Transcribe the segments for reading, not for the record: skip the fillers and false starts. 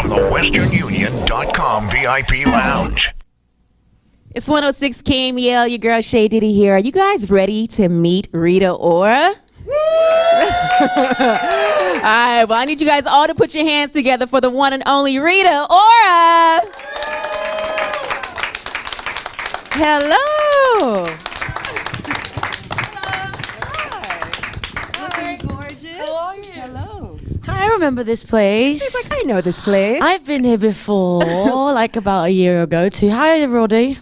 from the westernunion.com VIP Lounge. It's 106 KMEL, your girl Shay Diddy here. Are you guys ready to meet Rita Ora? All right, well, I need you guys all to put your hands together for the one and only Rita Ora. Hello. Hi. Looking gorgeous. How are you? Hello. Hi, I remember this place. She's like, I know this place. I've been here before, like about a year ago too. Hi, everybody.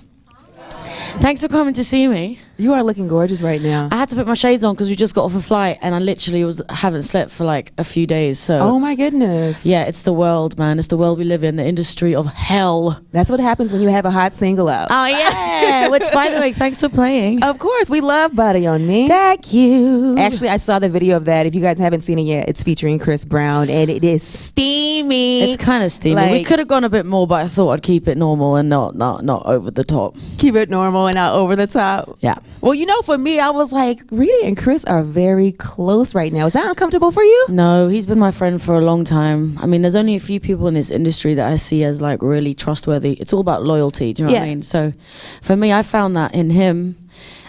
Thanks for coming to see me. You are looking gorgeous right now. I had to put my shades on because we just got off a flight and I literally haven't slept for like a few days. So Oh my goodness. yeah, it's the world, man. It's the world we live in, the industry of hell. That's what happens when you have a hot single out. Oh yeah, which by the way, thanks for playing. Of course, we love Body on Me. Thank you. Actually, I saw the video of that. If you guys haven't seen it yet, it's featuring Chris Brown, and it is steamy. It's kind of steamy. We Like- could have gone a bit more, but I thought I'd keep it normal and not over the top. Keep it normal and not over the top. Yeah. Well, you know, for me, I was like, Rita and Chris are very close right now. Is that uncomfortable for you? No, he's been my friend for a long time. I mean, there's only a few people in this industry that I see as like really trustworthy. It's all about loyalty. Do you know what I mean? So for me, I found that in him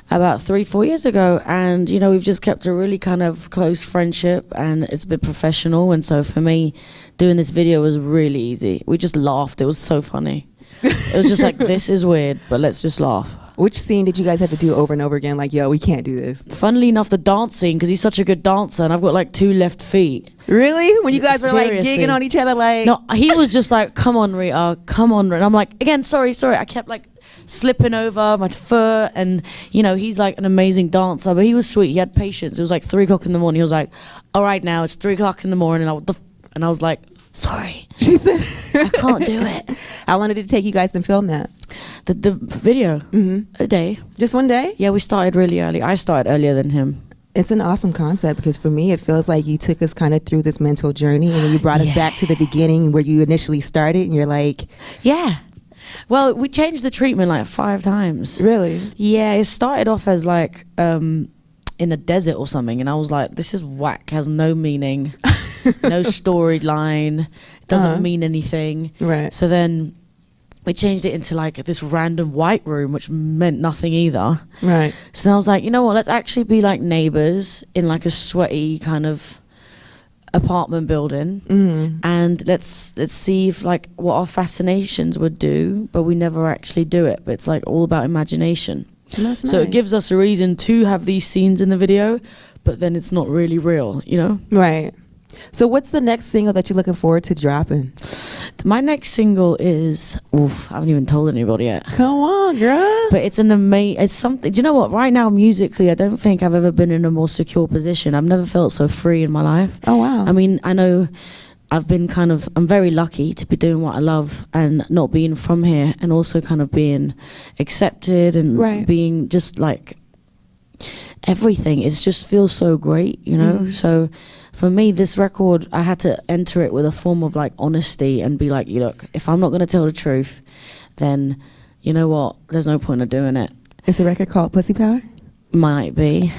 about 3-4 years ago. And, you know, we've just kept a really kind of close friendship and it's been professional. And so for me, doing this video was really easy. We just laughed. It was so funny. It was just like, this is weird, but let's just laugh. Which scene did you guys have to do over and over again? Like, yo, we can't do this. Funnily enough, the dance scene, because he's such a good dancer and I've got like 2 left feet. Really? When you guys were like Seriously. gigging on each other, like No, he was just like, come on, Rita, come on. And I'm like, again, sorry. I kept like slipping over my foot. And, you know, he's like an amazing dancer, but he was sweet. He had patience. It was like 3 o'clock in the morning. He was like, all right, now it's 3 o'clock in the morning. And I was like, sorry. she said. I can't do it. How long did it take you guys to film that? The video, a day. Just one day? Yeah, we started really early. I started earlier than him. It's an awesome concept because for me, it feels like you took us kind of through this mental journey and then you brought us back to the beginning where you initially started and you're like, Yeah. Well, we changed the treatment like 5 times. really? Yeah, it started off as like in a desert or something, and I was like, this is whack, has no meaning, no storyline, it doesn't mean anything. Right. So then we changed it into like this random white room, which meant nothing either. Right. So then I was like, you know what, let's actually be like neighbors in like a sweaty kind of apartment building, and let's see if like what our fascinations would do, but we never actually do it. But it's like all about imagination. That's So it nice. gives us a reason to have these scenes in the video, but then it's not really real, you know? Right. So what's the next single that you're looking forward to dropping? My next single is, I haven't even told anybody yet. Come on, girl. But it's it's something, do you know what? Right now, musically, I don't think I've ever been in a more secure position. I've never felt so free in my life. Oh, wow. I mean, I know I've been I'm very lucky to be doing what I love and not being from here, and also kind of being accepted and being just like everything. It just feels so great, you know? So for me, this record, I had to enter it with a form of like honesty and be like, look, if I'm not going to tell the truth, then you know what? There's no point of doing it. Is the record called Pussy Power? Might be.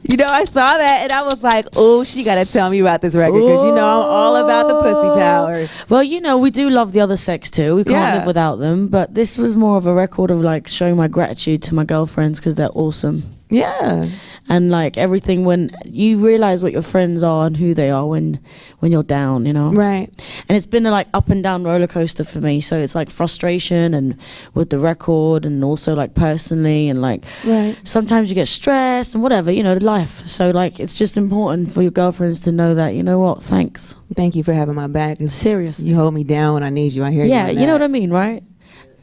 You know, I saw that and I was like, oh, she got to tell me about this record because, you know, I'm all about the pussy power. Well, you know, we do love the other sex too. We can't live without them. But this was more of a record of like showing my gratitude to my girlfriends because they're awesome. Yeah. And like everything, when you realize what your friends are and who they are when you're down, you know? Right. And it's been a like up and down roller coaster for me. So it's like frustration and with the record and also like personally and like sometimes you get stressed and whatever, you know, life. So like it's just important for your girlfriends to know that, you know what, thanks. Thank you for having my back. Serious. You hold me down when I need you. I hear you. Yeah, you know what I mean, right?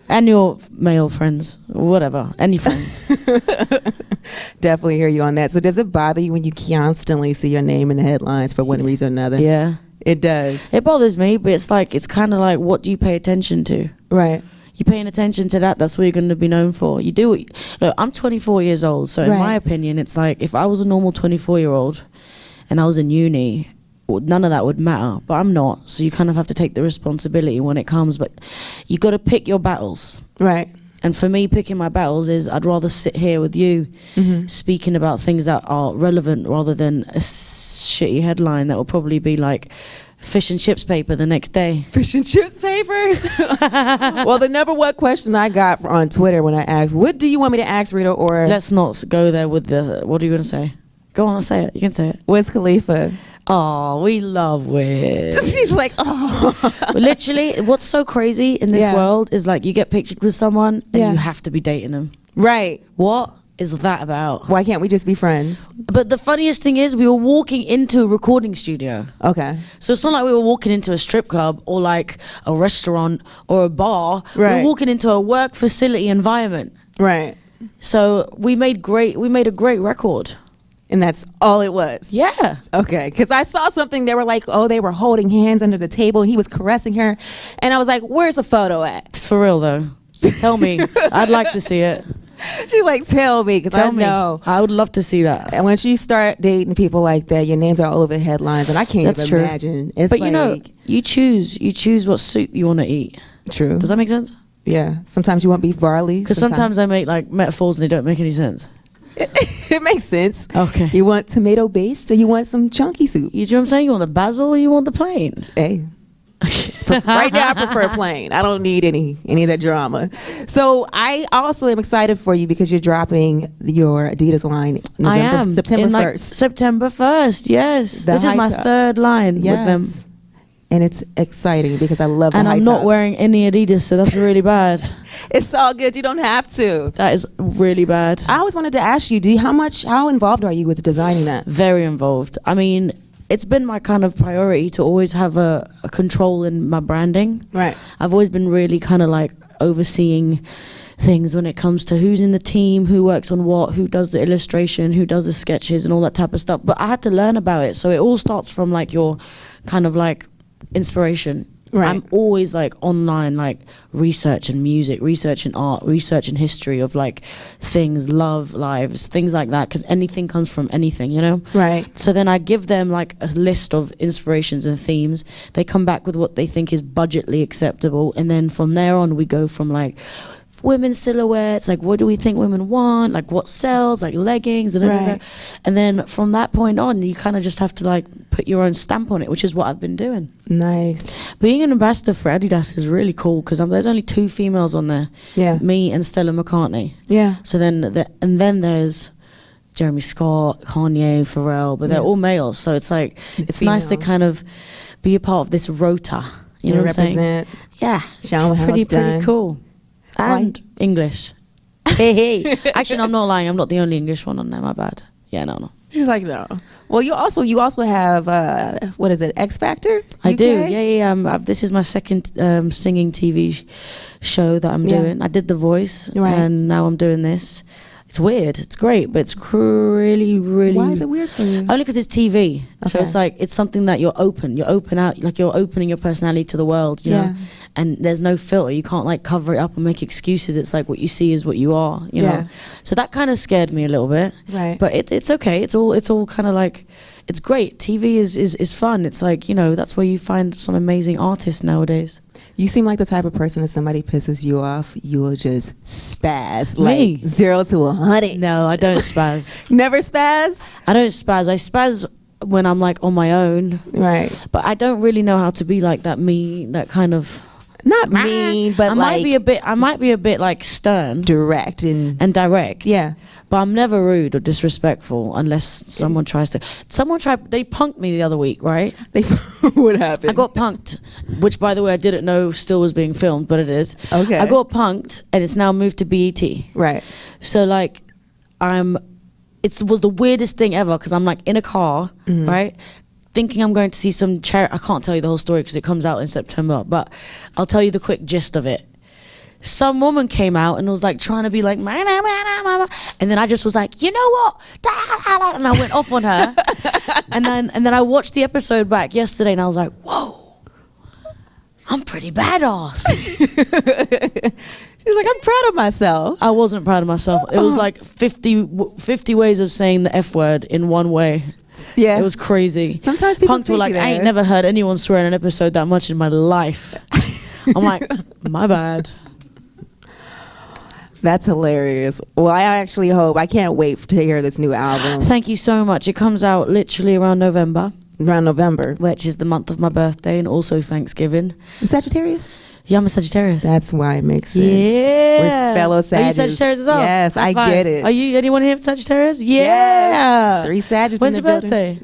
And your male friends, whatever, any friends. Definitely hear you on that. So does it bother you when you constantly see your name in the headlines for one reason or another? Yeah. It does. It bothers me, but it's like, it's kind of like, what do you pay attention to? Right. You're paying attention to that, that's what you're going to be known for. You do it. Look, I'm 24 years old, so in my opinion, it's like, if I was a normal 24-year-old and I was in uni, none of that would matter, but I'm not. So you kind of have to take the responsibility when it comes, but you got to pick your battles. Right. And for me, picking my battles is I'd rather sit here with you speaking about things that are relevant rather than a shitty headline that will probably be like fish and chips paper the next day. Fish and chips papers. Well, the number one question I got on Twitter when I asked, what do you want me to ask Rita Ora? Let's not go there with the, what are you going to say? Go on, say it. You can say it. Wiz Khalifa. Oh, we love Wiz. She's like, oh. Literally, what's so crazy in this world is like you get pictured with someone and you have to be dating them. Right. What is that about? Why can't we just be friends? But the funniest thing is we were walking into a recording studio. Okay. So it's not like we were walking into a strip club or like a restaurant or a bar. Right. We were walking into a work facility environment. Right. So we made a great record. And that's all it was? Yeah. Okay. Because I saw something, they were like, oh, they were holding hands under the table. He was caressing her. And I was like, where's the photo at? It's for real, though. Tell me. I'd like to see it. She's like, tell me, because I know. I would love to see that. And once you start dating people like that, your names are all over the headlines, and I can't even imagine. It's but like, you know, you choose what soup you want to eat. True. Does that make sense? Yeah. Sometimes you want beef barley. Because sometimes I make like metaphors and they don't make any sense. It makes sense. Okay. You want tomato based, so you want some chunky soup. You know what I'm saying? You want the basil or you want the plain? Hey. Right now I prefer plain. I don't need any of that drama. So I also am excited for you because you're dropping your Adidas line September 1st. Like September 1st, yes. This is my third line with them. And it's exciting because I love the high tops. And I'm not wearing any Adidas, so that's really bad. It's all good. You don't have to. That is really bad. I always wanted to ask you, how involved are you with designing that? Very involved. I mean, it's been my kind of priority to always have a control in my branding. Right. I've always been really kind of like overseeing things when it comes to who's in the team, who works on what, who does the illustration, who does the sketches and all that type of stuff. But I had to learn about it. So it all starts from like your kind of like inspiration. Right. I'm always like online, like researching music, researching art, researching history of like things, love, lives, things like that, because anything comes from anything, you know? Right. So then I give them like a list of inspirations and themes. They come back with what they think is budgetly acceptable, and then from there on we go from like women's silhouettes, like what do we think women want, like what sells, like leggings, and then from that point on you kind of just have to like put your own stamp on it, which is what I've been doing. Nice. Being an ambassador for Adidas is really cool because there's only 2 females on there. Yeah. Me and Stella McCartney. Yeah. So then then there's Jeremy Scott, Kanye, Pharrell, but they're all males, so it's like it's nice to kind of be a part of this rota. You know what I'm saying? Yeah. Show it's pretty cool. And English. Hey. Actually, no, I'm not lying. I'm not the only English one on there. My bad. Yeah, no. She's like, no. Well, you also have what is it? X Factor? I do. Yeah. This is my second singing TV show that I'm doing. I did The Voice, and now I'm doing this. It's weird. It's great, but it's really. Why is it weird for you? Only because it's TV. Okay. So it's like it's something that you're open out, like you're opening your personality to the world, you know. And there's no filter. You can't like cover it up and make excuses. It's like what you see is what you are, you know. So that kind of scared me a little bit. Right. But it's okay. It's all kind of like, it's great. TV is fun. It's like, you know, that's where you find some amazing artists nowadays. You seem like the type of person, if somebody pisses you off, you will just spaz. Like 0 to 100. No, I don't spaz. Never spaz? I don't spaz. I spaz when I'm like on my own. Right. But I don't really know how to be like that that kind of... Not mean, but I might be a bit like stern, direct and direct. Yeah, but I'm never rude or disrespectful unless someone tries to. They punked me the other week, right? What happened? I got punked, which by the way I didn't know still was being filmed, but it is. Okay. I got punked, and it's now moved to BET. Right. So like, it was the weirdest thing ever because I'm like in a car, right? Thinking I'm going to see some charity. I can't tell you the whole story because it comes out in September, but I'll tell you the quick gist of it. Some woman came out and was like trying to be like, and then I just was like, you know what? And I went off on her. and then I watched the episode back yesterday and I was like, whoa, I'm pretty badass. She was like, I'm proud of myself. I wasn't proud of myself. It was like 50 ways of saying the F word in one way. Yeah, it was crazy. Sometimes people punks were like, I ain't never heard anyone swear in an episode that much in my life. I'm like, my bad. That's hilarious. Well, I actually hope, I can't wait to hear this new album. Thank you so much. It comes out literally around November. Around November. Which is the month of my birthday and also Thanksgiving. Sagittarius? Yeah, I'm a Sagittarius. That's why it makes sense. Yeah. We're fellow Sagittarius. Are you Sagittarius as well? Yes, I get it. Are you anyone here from Sagittarius? Yeah. Yes. 3 Sagittarius. When's in your the birthday?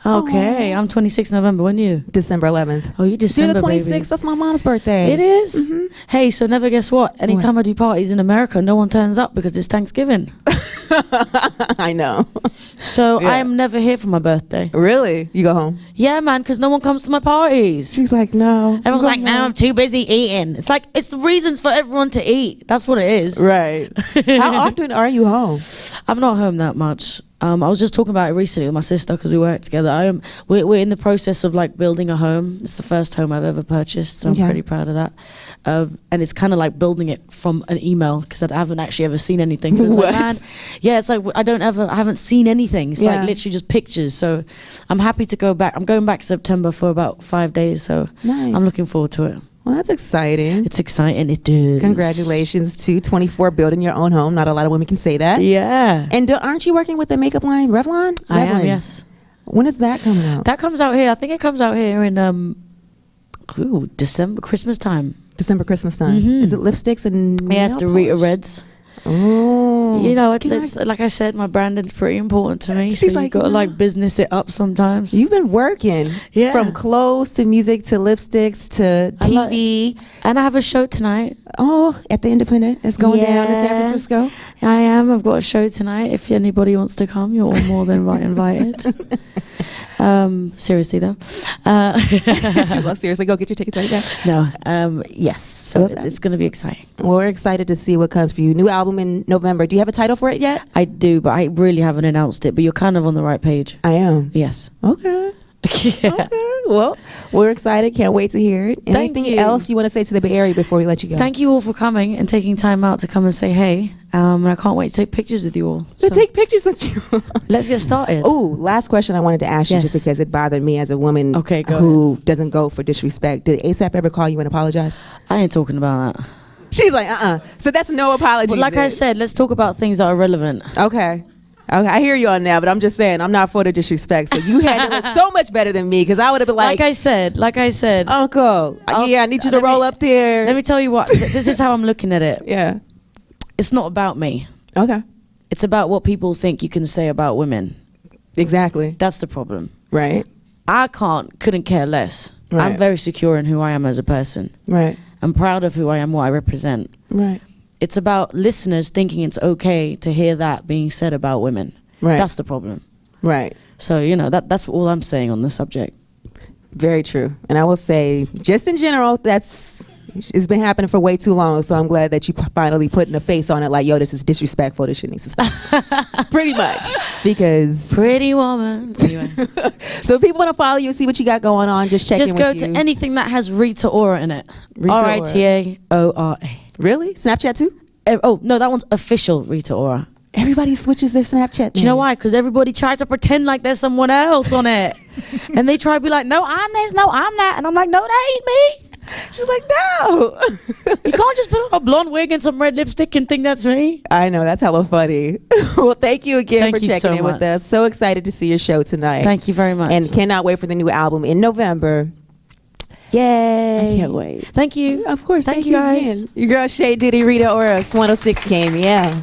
Okay, I'm 26 November. When you? December 11th. Oh, you December, You're the 26th. baby. That's my mom's birthday. It is? Mm-hmm. Hey, so never guess what? Anytime I do parties in America, no one turns up because it's Thanksgiving. I know. So I am never here for my birthday. Really? You go home? Yeah, man, because no one comes to my parties. She's like, no. Everyone's like, no, I'm too busy eating. It's like, it's the reasons for everyone to eat. That's what it is. Right. How often are you home? I'm not home that much. I was just talking about it recently with my sister because we work together. We're in the process of like building a home. It's the first home I've ever purchased, so I'm pretty proud of that. And it's kind of like building it from an email because I haven't actually ever seen anything. So it's like, man, yeah, it's like I haven't seen anything. It's like literally just pictures. So I'm happy to go back. I'm going back September for about 5 days, so I'm looking forward to it. Well, that's exciting. It's exciting. It is. Congratulations to 24 building your own home. Not a lot of women can say that. Yeah. And aren't you working with the makeup line, Revlon? I am, yes. When is that coming out? That comes out here. I think it comes out here in December, Christmas time. December, Christmas time. Mm-hmm. Is it lipsticks and Yeah, it's the Rita Reds. Oh. You know, it's like I said, my branding's pretty important to me. She's so you got to like business it up sometimes. You've been working from clothes to music to lipsticks to TV. And I have a show tonight. Oh, at the Independent. It's going down in San Francisco. I am. I've got a show tonight. If anybody wants to come, you're all more than invited. Seriously though. Well, seriously, go get your tickets right now. No. Yes. So it's going to be exciting. Well, we're excited to see what comes for you. New album in November. Do you have a title for it yet? I do, but I really haven't announced it. But you're kind of on the right page. I am. Yes. Okay. Yeah. Okay. Well, we're excited. Can't wait to hear it. Anything else you want to say to the Bay Area before we let you go? Thank you all for coming and taking time out to come and say hey. And I can't wait to take pictures with you all. To take pictures with you. Let's get started. Oh, last question I wanted to ask you just because it bothered me as a woman who doesn't go for disrespect. Did ASAP ever call you and apologize? I ain't talking about that. She's like, So that's no apology. But like I said, let's talk about things that are relevant. Okay, I hear you on that, but I'm just saying I'm not for the disrespect. So you handle it so much better than me because I would have been like I said, Uncle, I need you to roll up there. Let me tell you what. This is how I'm looking at it. Yeah, it's not about me. Okay, it's about what people think you can say about women. Exactly. That's the problem. Right. I couldn't care less. Right. I'm very secure in who I am as a person. Right. I'm proud of who I am, what I represent. Right. It's about listeners thinking it's okay to hear that being said about women. Right. That's the problem. Right. So, that's all I'm saying on the subject. Very true. And I will say, just in general, it's been happening for way too long. So I'm glad that you finally putting a face on it like, yo, this is disrespectful. This shit needs to stop. Pretty much. Because. Pretty woman. Anyway. So if people want to follow you and see what you got going on, just check in with you. Just go to anything that has Rita Ora in it. Ritaora. Really? Snapchat too? Oh, no, that one's official Rita Ora. Everybody switches their Snapchat name. Do you know why? Because everybody tries to pretend like there's someone else on it. And they try to be like, no, I'm this, no, I'm that. And I'm like, no, that ain't me. She's like, no. You can't just put on a blonde wig and some red lipstick and think that's me. I know, that's hella funny. Well, thank you again for checking in with us. So excited to see your show tonight. Thank you very much. And cannot wait for the new album in November. Yay. I can't wait. Thank you. Of course. Thank you guys. Again. Your girl Shay Diddy, Rita Ora, 106 came. Yeah.